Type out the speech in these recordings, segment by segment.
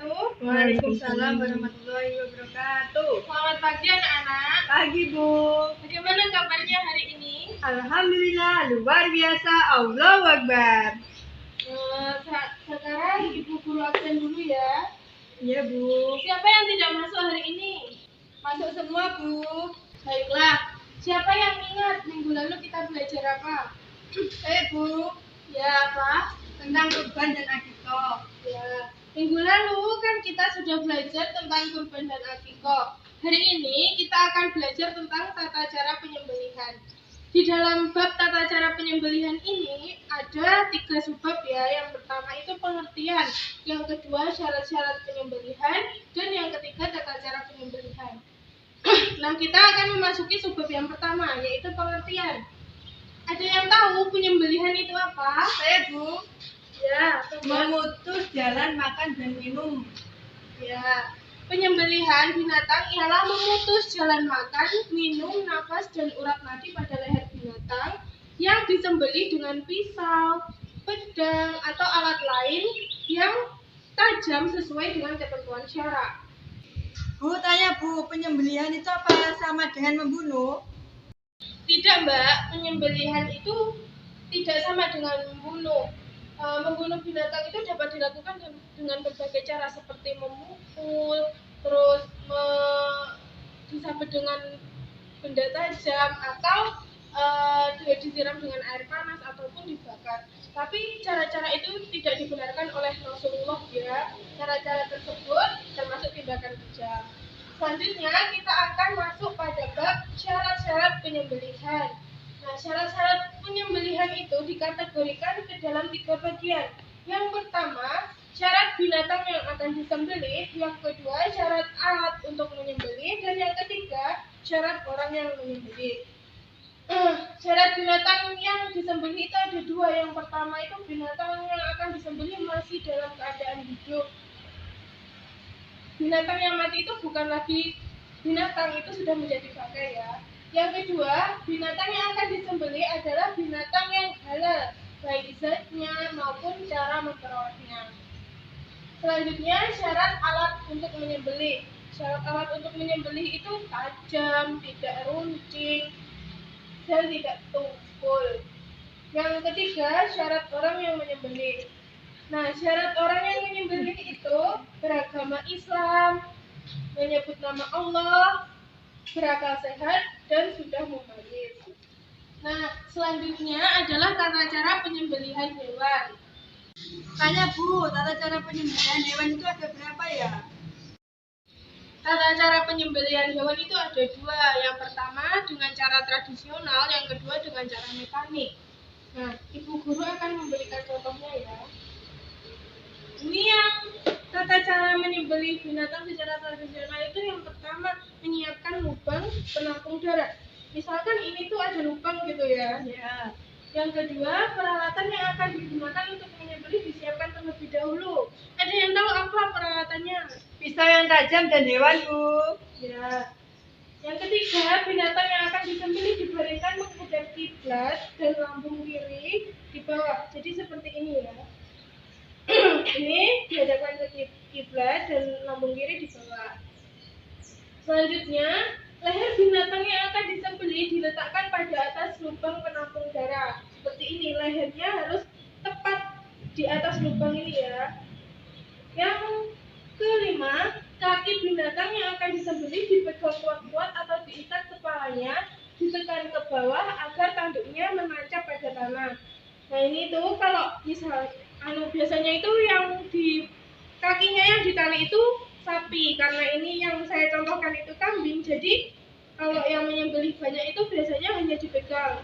wabarakatuh. Waalaikumsalam warahmatullahi wabarakatuh. Selamat pagi anak-anak. Pagi Bu. Bagaimana kabarnya hari ini? Alhamdulillah luar biasa. Allahu Akbar. Sekarang Ibu Guru absen dulu ya. Iya Bu. Siapa yang tidak masuk hari ini? Masuk semua Bu. Baiklah. Siapa yang ingat minggu lalu kita belajar apa? Bu. Ya apa? Tentang kurban dan akikah. Ya. Minggu lalu kan kita sudah belajar tentang kurban dan akikah. Hari ini kita akan belajar tentang tata cara penyembelihan. Di dalam bab tata cara penyembelihan ini ada 3 subbab ya. Yang pertama itu pengertian, yang kedua syarat-syarat penyembelihan, dan yang ketiga tata cara penyembelihan. Nah, kita akan memasuki subbab yang pertama, yaitu pengertian. Ada yang tahu penyembelihan itu apa? Saya Bu. Ya, Memutus jalan makan dan minum. ya. Penyembelihan binatang ialah memutus jalan makan, minum, nafas, dan urat nadi pada leher binatang yang disembelih dengan pisau, pedang, atau alat lain yang tajam sesuai dengan ketentuan syara. Bu, tanya Bu, penyembelihan itu apa sama dengan membunuh? Tidak, Mbak. Penyembelihan itu tidak sama dengan membunuh. Membunuh binatang itu dapat dilakukan dengan berbagai cara seperti memukul, terus disambut dengan benda tajam, atau disiram dengan air panas ataupun dibakar. Tapi cara-cara itu tidak dibenarkan oleh Rasulullah ya. Cara-cara tersebut termasuk tindakan kejam. Selanjutnya kita akan masuk pada bab syarat-syarat penyembelihan. Nah, syarat-syarat penyembelihan itu dikategorikan ke dalam 3 bagian. Yang pertama, syarat binatang yang akan disembelih. Yang kedua, syarat alat untuk menyembelih. Dan yang ketiga, syarat orang yang menyembelih. Syarat binatang yang disembelih itu ada 2. Yang pertama itu binatang yang akan disembelih masih dalam keadaan hidup. Binatang yang mati itu bukan lagi binatang, itu sudah menjadi bangkai ya. Yang kedua, binatang yang akan disembelih adalah binatang yang halal, baik zatnya maupun cara memperawatnya. Selanjutnya, syarat alat untuk menyembelih. Syarat alat untuk menyembelih itu tajam, tidak runcing, dan tidak tumpul. Yang ketiga, syarat orang yang menyembelih. Nah, syarat orang yang menyembelih itu beragama Islam, menyebut nama Allah, berakal sehat, dan sudah mumayyiz. Nah, selanjutnya adalah tata cara penyembelihan hewan. Tanya Bu, tata cara penyembelihan hewan itu ada berapa ya? Tata cara penyembelihan hewan itu ada 2. Yang pertama dengan cara tradisional, yang kedua dengan cara mekanik. Nah, Ibu Guru akan memberikan contohnya ya. Ini yang tata cara menyembelih binatang secara tradisional itu yang pertama menyiapkan lubang penampung darah. Misalkan ini tuh ada lubang gitu ya. Ya. Yang kedua, peralatan yang akan digunakan untuk menyembelih disiapkan terlebih dahulu. Ada yang tahu apa peralatannya? Pisau yang tajam dan hewan Bu. Ya. Yang ketiga, binatang yang akan disembelih dibaringkan menghadap kiblat dan lambung kiri di bawah. Jadi seperti ini ya. Ini dihadapkan ke kiblat dan lambung kiri di bawah. Selanjutnya, leher binatang yang akan disembelih diletakkan pada atas lubang penampung darah. Seperti ini, lehernya harus tepat di atas lubang ini ya. Yang kelima, kaki binatang yang akan disembelih dipegang kuat-kuat atau diikat kepalanya, ditekan ke bawah agar tanduknya menancap pada tanah. Nah, ini tuh kalau biasanya itu yang di kakinya yang ditali itu sapi, karena ini yang saya contohkan itu kambing. Jadi kalau yang menyembelih banyak itu biasanya hanya dipegang.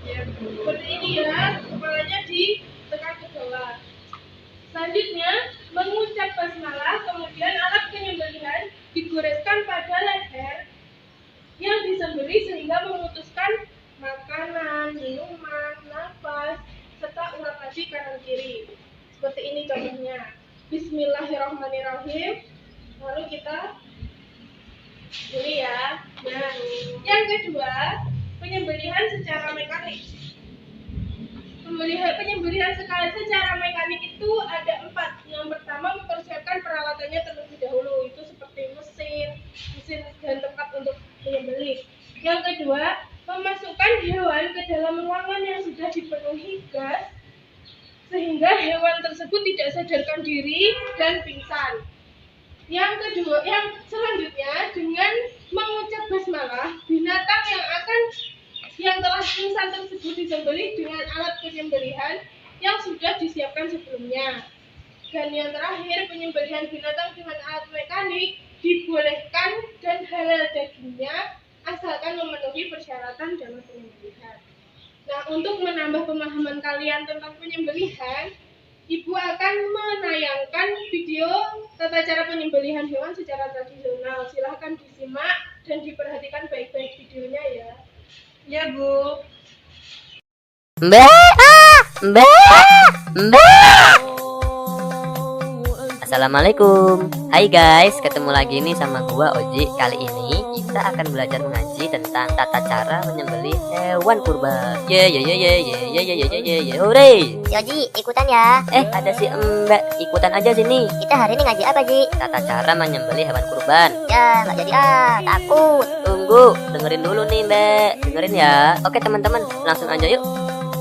Ya Bu. Seperti ini ya, kepalanya ditekan ke bawah. Selanjutnya, mengucap basmalah, kemudian alat penyembelihan digoreskan pada leher yang disembelih sehingga memutuskan makanan, minuman, nafas, serta urat nadi kanan kiri. Seperti ini contohnya. Bismillahirrahmanirrahim. Lalu kita ini ya. Nah, yang kedua, penyembelihan secara mekanik. Penyembelihan secara mekanik itu ada 4. Yang pertama, mempersiapkan peralatannya terlebih dahulu, itu seperti mesin dan tempat untuk menyembelih. Yang kedua, memasukkan hewan ke dalam ruangan yang sudah dipenuhi gas sehingga hewan tersebut tidak sadarkan diri dan pingsan. Yang selanjutnya, dengan mengucap basmalah, binatang yang telah pingsan tersebut disembelih dengan alat penyembelihan yang sudah disiapkan sebelumnya. Dan yang terakhir, penyembelihan binatang dengan alat mekanik dibolehkan dan halal dagingnya asalkan memenuhi persyaratan dalam penyembelihan. Nah, untuk menambah pemahaman kalian tentang penyembelihan, Ibu akan menayangkan video tata cara penyembelihan hewan secara tradisional. Silahkan disimak dan diperhatikan baik-baik videonya ya. Ya, Bu. Assalamualaikum. Hai guys, ketemu lagi nih sama gua Oji. Kali ini kita akan belajar mengaji tentang tata cara menyembelih hewan kurban. Hore. Si Oji, ikutan ya. Ada si Mbak, ikutan aja sini. Kita hari ini ngaji apa, Ji? Tata cara menyembelih hewan kurban. Ya, nggak jadi takut. Tunggu, dengerin dulu nih Mbak. Dengerin ya. Oke teman-teman, langsung aja yuk.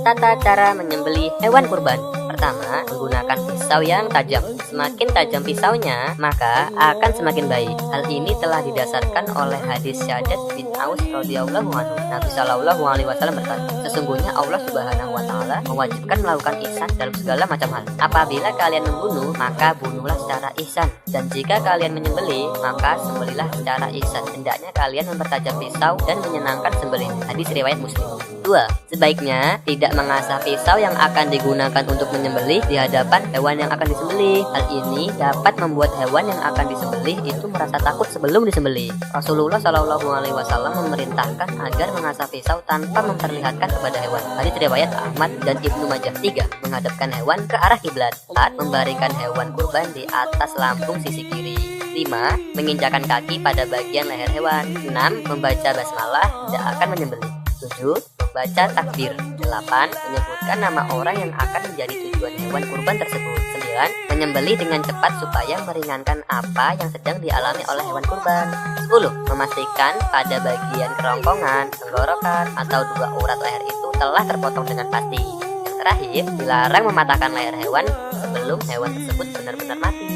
Tata cara menyembelih hewan kurban. Pertama, menggunakan pisau yang tajam. Semakin tajam pisaunya, maka akan semakin baik. Hal ini telah didasarkan oleh hadis Syaddad bin Aus radhiyallahu anhu. Nabi sallallahu alaihi wasallam berkata, sesungguhnya Allah Subhanahu wa taala mewajibkan melakukan ihsan dalam segala macam hal. Apabila kalian membunuh, maka bunuhlah secara ihsan. Dan jika kalian menyembelih, maka sembelihlah secara ihsan. Hendaknya kalian mempertajam pisau dan menyenangkan sembelih. Hadis riwayat Muslim. 2. Sebaiknya tidak mengasah pisau yang akan digunakan untuk menyembelih di hadapan hewan yang akan disembelih. Hal ini dapat membuat hewan yang akan disembelih itu merasa takut sebelum disembelih. Rasulullah Shallallahu Alaihi Wasallam memerintahkan agar mengasah pisau tanpa memperlihatkan kepada hewan. Hadits riwayat Ahmad dan Ibnu Majah. 3. Menghadapkan hewan ke arah kiblat saat membaringkan hewan kurban di atas lambung sisi kiri. 5. Menginjakan kaki pada bagian leher hewan. 6. Membaca basmalah tidak akan menyembelih. 7. Membaca takbir. 8. Menyebutkan nama orang yang akan menjadi tujuan hewan kurban tersebut. 9. Menyembelih dengan cepat supaya meringankan apa yang sedang dialami oleh hewan kurban. 10. Memastikan pada bagian kerongkongan, tenggorokan, atau 2 urat leher itu telah terpotong dengan pasti. Yang terakhir, dilarang mematahkan leher hewan sebelum hewan tersebut benar-benar mati.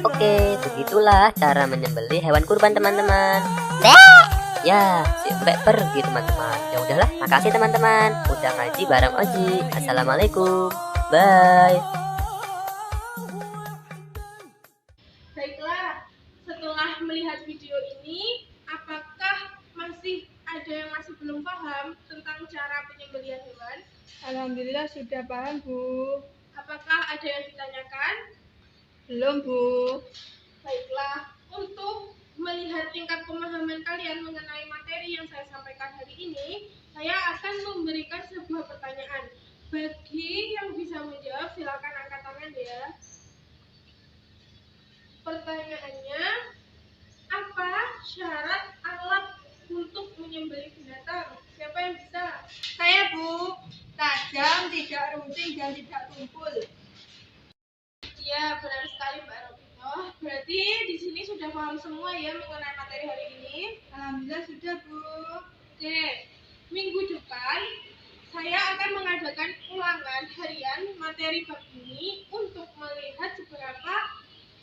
Oke, begitulah cara menyembelih hewan kurban teman-teman. Ya, si Mbak pergi teman-teman. Ya udahlah, makasih teman-teman udah ngaji bareng Oji. Assalamualaikum. Bye. Baiklah, setelah melihat video ini, apakah masih ada yang masih belum paham tentang cara penyembelihan hewan? Alhamdulillah sudah paham, Bu. Apakah ada yang ditanyakan? Belum, Bu. Baiklah, untuk melihat tingkat pemahaman kalian mengenai materi yang saya sampaikan hari ini, saya akan memberikan sebuah pertanyaan. Bagi yang bisa menjawab, silakan angkat tangan ya. Pertanyaannya, apa syarat alat untuk menyembelih binatang? Siapa yang bisa? Saya, Bu. Tajam, tidak runcing, dan tidak tumpul. Ya, benar sekali Mbak Robito. Berarti di sini sudah paham semua ya mengenai materi hari ini? Alhamdulillah sudah, Bu. Oke, minggu depan saya akan mengadakan ulangan harian materi bab ini untuk melihat seberapa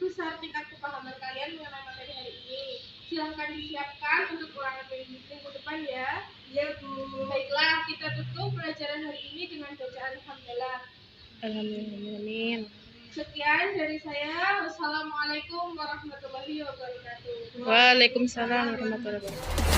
besar tingkat kepahaman kalian mengenai materi hari ini. Silahkan disiapkan untuk ulangan minggu depan ya. Ya, Bu. Baiklah, kita tutup pelajaran hari ini dengan bacaan alhamdulillah. Alhamdulillah. Sekian dari saya. Wassalamualaikum warahmatullahi wabarakatuh. Waalaikumsalam warahmatullahi wabarakatuh.